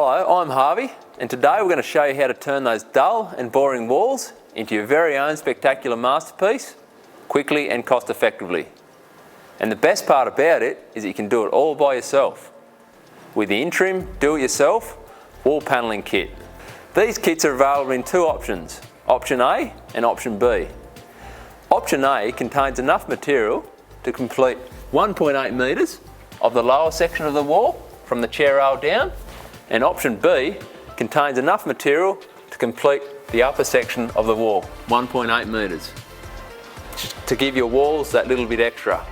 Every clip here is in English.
Hello, I'm Harvey, and today we're going to show you how to turn those dull and boring walls into your very own spectacular masterpiece quickly and cost effectively. And the best part about it is that you can do it all by yourself with the Intrim do-it-yourself wall panelling kit. These kits are available in two options, option A and option B. Option A contains enough material to complete 1.8 metres of the lower section of the wall from the chair rail down, and option B contains enough material to complete the upper section of the wall, 1.8 metres, to give your walls that little bit extra.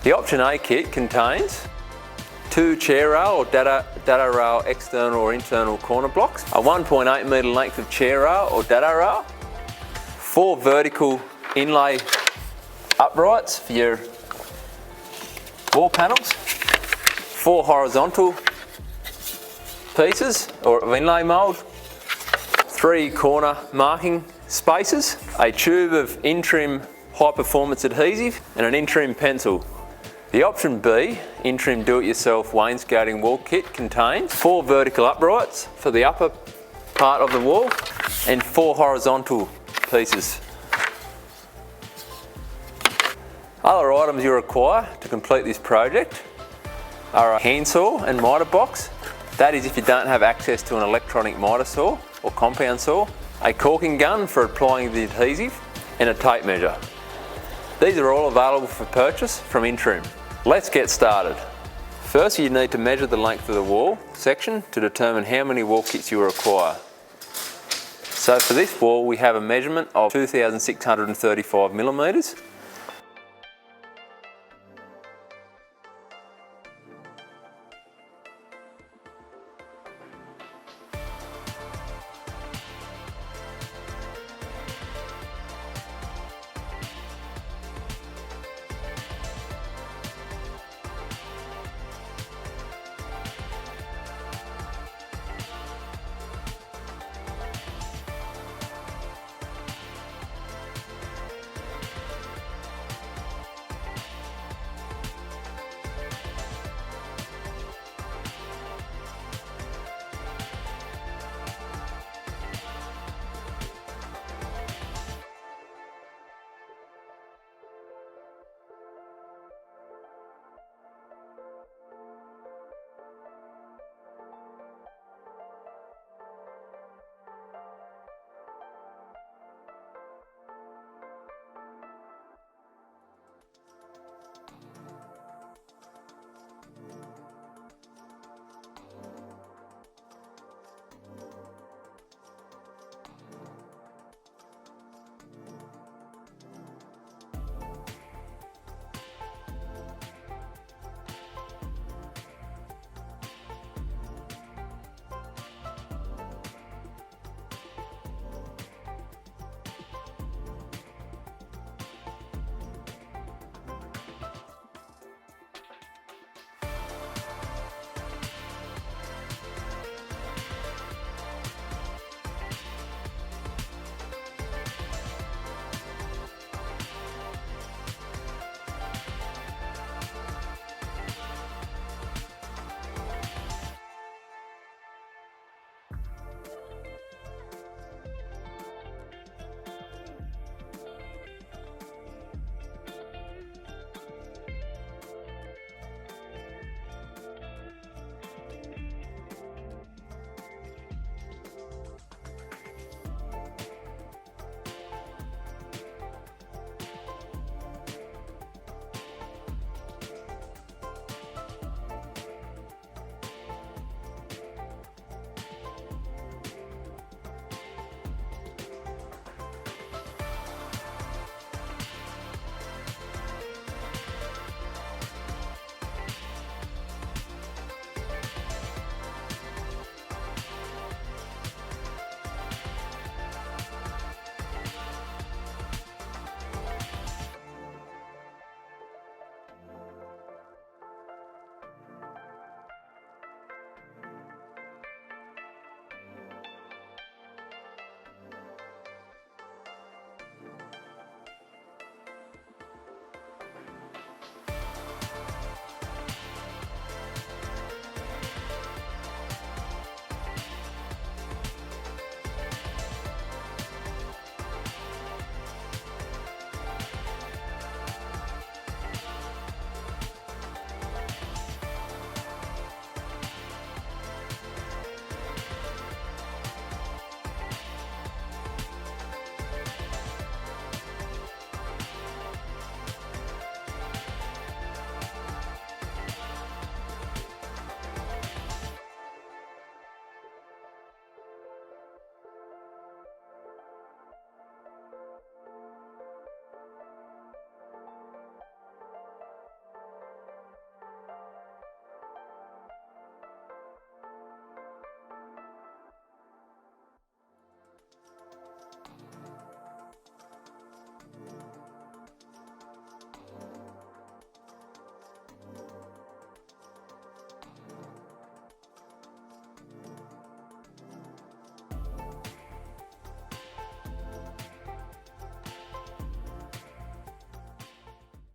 The option A kit contains 2 chair rail or dado rail external or internal corner blocks, a 1.8 metre length of chair rail or dado rail, 4 vertical inlay uprights for your wall panels, 4 horizontal pieces or inlay mould, 3 corner marking spaces, a tube of Intrim high performance adhesive and an Intrim pencil. The option B, Intrim do-it-yourself wainscoting wall kit, contains 4 vertical uprights for the upper part of the wall and 4 horizontal pieces. Other items you require to complete this project are a handsaw and miter box, that is if you don't have access to an electronic miter saw or compound saw, a caulking gun for applying the adhesive, and a tape measure. These are all available for purchase from Intrim. Let's get started. First, you need to measure the length of the wall section to determine how many wall kits you require. So for this wall we have a measurement of 2,635 millimetres.